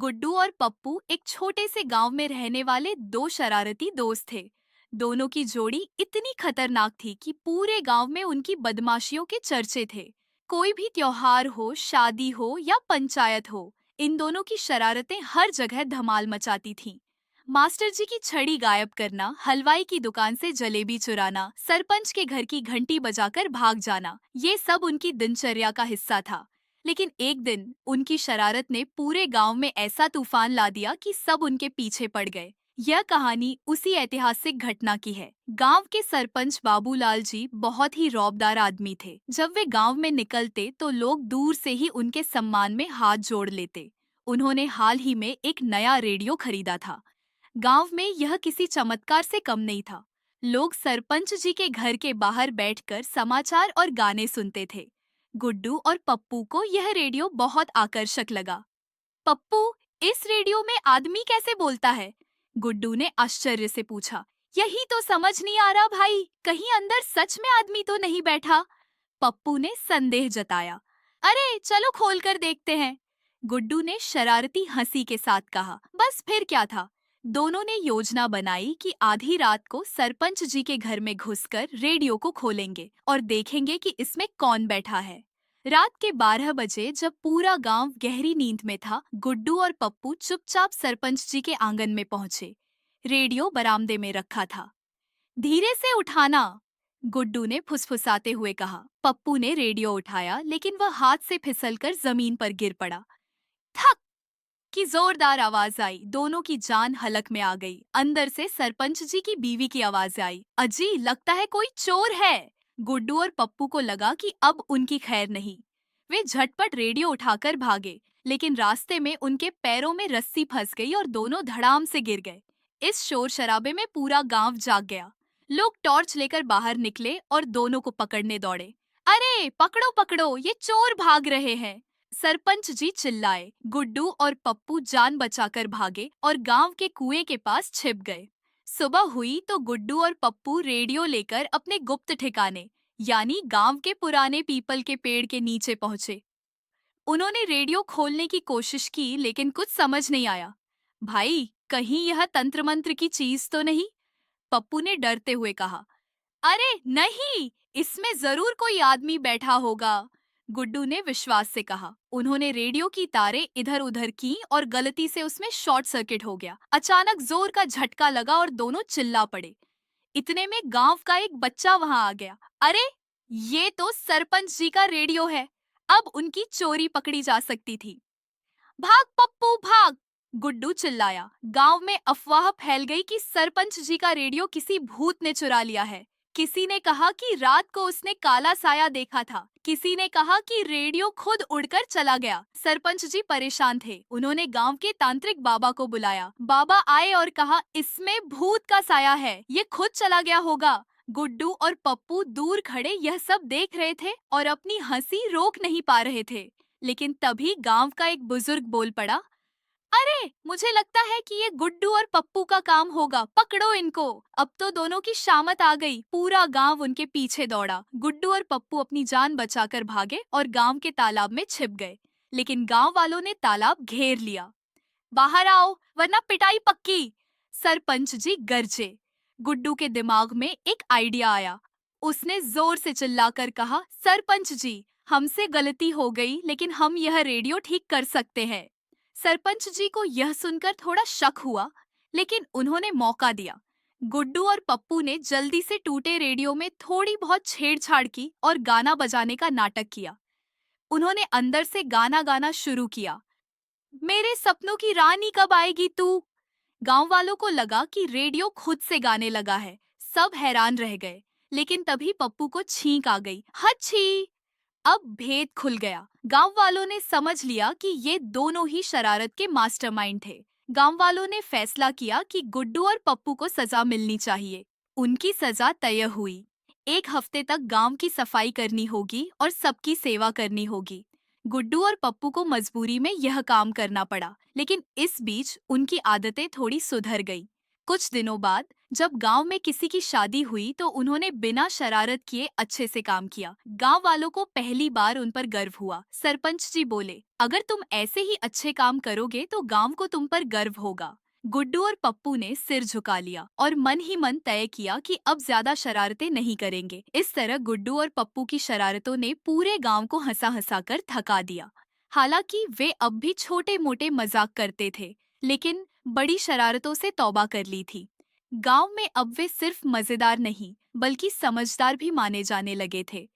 गुड्डू और पप्पू एक छोटे से गांव में रहने वाले दो शरारती दोस्त थे। दोनों की जोड़ी इतनी खतरनाक थी कि पूरे गांव में उनकी बदमाशियों के चर्चे थे। कोई भी त्योहार हो, शादी हो या पंचायत हो, इन दोनों की शरारतें हर जगह धमाल मचाती थीं। मास्टर जी की छड़ी गायब करना, हलवाई की दुकान से जलेबी चुराना, सरपंच के घर की घंटी बजाकर भाग जाना, ये सब उनकी दिनचर्या का हिस्सा था। लेकिन एक दिन उनकी शरारत ने पूरे गांव में ऐसा तूफान ला दिया कि सब उनके पीछे पड़ गए। यह कहानी उसी ऐतिहासिक घटना की है। गांव के सरपंच बाबूलाल जी बहुत ही रौबदार आदमी थे। जब वे गांव में निकलते तो लोग दूर से ही उनके सम्मान में हाथ जोड़ लेते। उन्होंने हाल ही में एक नया रेडियो खरीदा था। गांव में यह किसी चमत्कार से कम नहीं था। लोग सरपंच जी के घर के बाहर बैठकर समाचार और गाने सुनते थे। गुड्डू और पप्पू को यह रेडियो बहुत आकर्षक लगा। पप्पू, इस रेडियो में आदमी कैसे बोलता है? गुड्डू ने आश्चर्य से पूछा। यही तो समझ नहीं आ रहा भाई, कहीं अंदर सच में आदमी तो नहीं बैठा? पप्पू ने संदेह जताया। अरे चलो खोल कर देखते हैं, गुड्डू ने शरारती हंसी के साथ कहा। बस फिर क्या था, दोनों ने योजना बनाई कि आधी रात को सरपंच जी के घर में घुसकर रेडियो को खोलेंगे और देखेंगे कि इसमें कौन बैठा है। रात के 12 बजे जब पूरा गांव गहरी नींद में था, गुड्डू और पप्पू चुपचाप सरपंच जी के आंगन में पहुंचे। रेडियो बरामदे में रखा था। धीरे से उठाना, गुड्डू ने फुसफुसाते हुए कहा। पप्पू ने रेडियो उठाया, लेकिन वह हाथ से फिसलकर जमीन पर गिर पड़ा। थक की जोरदार आवाज आई। दोनों की जान हलक में आ गई। अंदर से सरपंच जी की बीवी की आवाज आई। अजी, लगता है कोई चोर है। गुड्डू और पप्पू को लगा कि अब उनकी खैर नहीं। वे झटपट रेडियो उठाकर भागे, लेकिन रास्ते में उनके पैरों में रस्सी फंस गई और दोनों धड़ाम से गिर गए। इस शोर शराबे में पूरा गांव जाग गया। लोग टॉर्च लेकर बाहर निकले और दोनों को पकड़ने दौड़े। अरे पकड़ो पकड़ो, ये चोर भाग रहे हैं, सरपंच जी चिल्लाए। गुड्डू और पप्पू जान बचाकर भागे और गांव के कुएं के पास छिप गए। सुबह हुई तो गुड्डू और पप्पू रेडियो लेकर अपने गुप्त ठिकाने, यानी गांव के पुराने पीपल के पेड़ के नीचे पहुंचे। उन्होंने रेडियो खोलने की कोशिश की, लेकिन कुछ समझ नहीं आया। भाई, कहीं यह तंत्र मंत्र की चीज तो नहीं? पप्पू ने डरते हुए कहा। अरे नहीं, इसमें जरूर कोई आदमी बैठा होगा, गुड्डू ने विश्वास से कहा। उन्होंने रेडियो की तारें इधर उधर की और गलती से उसमें शॉर्ट सर्किट हो गया। अचानक जोर का झटका लगा और दोनों चिल्ला पड़े। इतने में गांव का एक बच्चा वहां आ गया। अरे, ये तो सरपंच जी का रेडियो है। अब उनकी चोरी पकड़ी जा सकती थी। भाग पप्पू भाग, गुड्डू चिल्लाया। गांव में अफवाह फैल गई कि सरपंच जी का रेडियो किसी भूत ने चुरा लिया है। किसी ने कहा कि रात को उसने काला साया देखा था। किसी ने कहा कि रेडियो खुद उड़कर चला गया। सरपंच जी परेशान थे। उन्होंने गांव के तांत्रिक बाबा को बुलाया। बाबा आए और कहा, इसमें भूत का साया है, ये खुद चला गया होगा। गुड्डू और पप्पू दूर खड़े यह सब देख रहे थे और अपनी हंसी रोक नहीं पा रहे थे। लेकिन तभी गांव का एक बुजुर्ग बोल पड़ा। अरे, मुझे लगता है कि ये गुड्डू और पप्पू का काम होगा, पकड़ो इनको। अब तो दोनों की शामत आ गई। पूरा गांव उनके पीछे दौड़ा। गुड्डू और पप्पू अपनी जान बचाकर भागे और गांव के तालाब में छिप गए। लेकिन गांव वालों ने तालाब घेर लिया। बाहर आओ, वरना पिटाई पक्की, सरपंच जी गरजे। गुड्डू के दिमाग में एक आइडिया आया। उसने जोर से चिल्लाकर कहा, सरपंच जी, हमसे गलती हो गई, लेकिन हम यह रेडियो ठीक कर सकते हैं। सरपंच जी को यह सुनकर थोड़ा शक हुआ, लेकिन उन्होंने मौका दिया। गुड्डू और पप्पू ने जल्दी से टूटे रेडियो में थोड़ी बहुत छेड़छाड़ की और गाना बजाने का नाटक किया। उन्होंने अंदर से गाना गाना शुरू किया। मेरे सपनों की रानी कब आएगी तू। गांव वालों को लगा कि रेडियो खुद से गाने लगा है। सब हैरान रह गए। लेकिन तभी पप्पू को छींक आ गई। हच्छी! अब भेद खुल गया। गांव वालों ने समझ लिया कि ये दोनों ही शरारत के मास्टरमाइंड थे। गांव वालों ने फैसला किया कि गुड्डू और पप्पू को सजा मिलनी चाहिए। उनकी सजा तय हुई। 1 हफ्ते तक गांव की सफाई करनी होगी और सबकी सेवा करनी होगी। गुड्डू और पप्पू को मजबूरी में यह काम करना पड़ा, लेकिन इस बीच उनकी आदतें थोड़ी सुधर गई। कुछ दिनों बाद जब गांव में किसी की शादी हुई तो उन्होंने बिना शरारत किए अच्छे से काम किया। गांव वालों को पहली बार उन पर गर्व हुआ। सरपंच जी बोले, अगर तुम ऐसे ही अच्छे काम करोगे तो गांव को तुम पर गर्व होगा। गुड्डू और पप्पू ने सिर झुका लिया और मन ही मन तय किया कि अब ज्यादा शरारतें नहीं करेंगे। इस तरह गुड्डू और पप्पू की शरारतों ने पूरे गांव को हंसा हंसा कर थका दिया। हालांकि वे अब भी छोटे मोटे मजाक करते थे, लेकिन बड़ी शरारतों से तौबा कर ली थी। गांव में अब वे सिर्फ मजेदार नहीं बल्कि समझदार भी माने जाने लगे थे।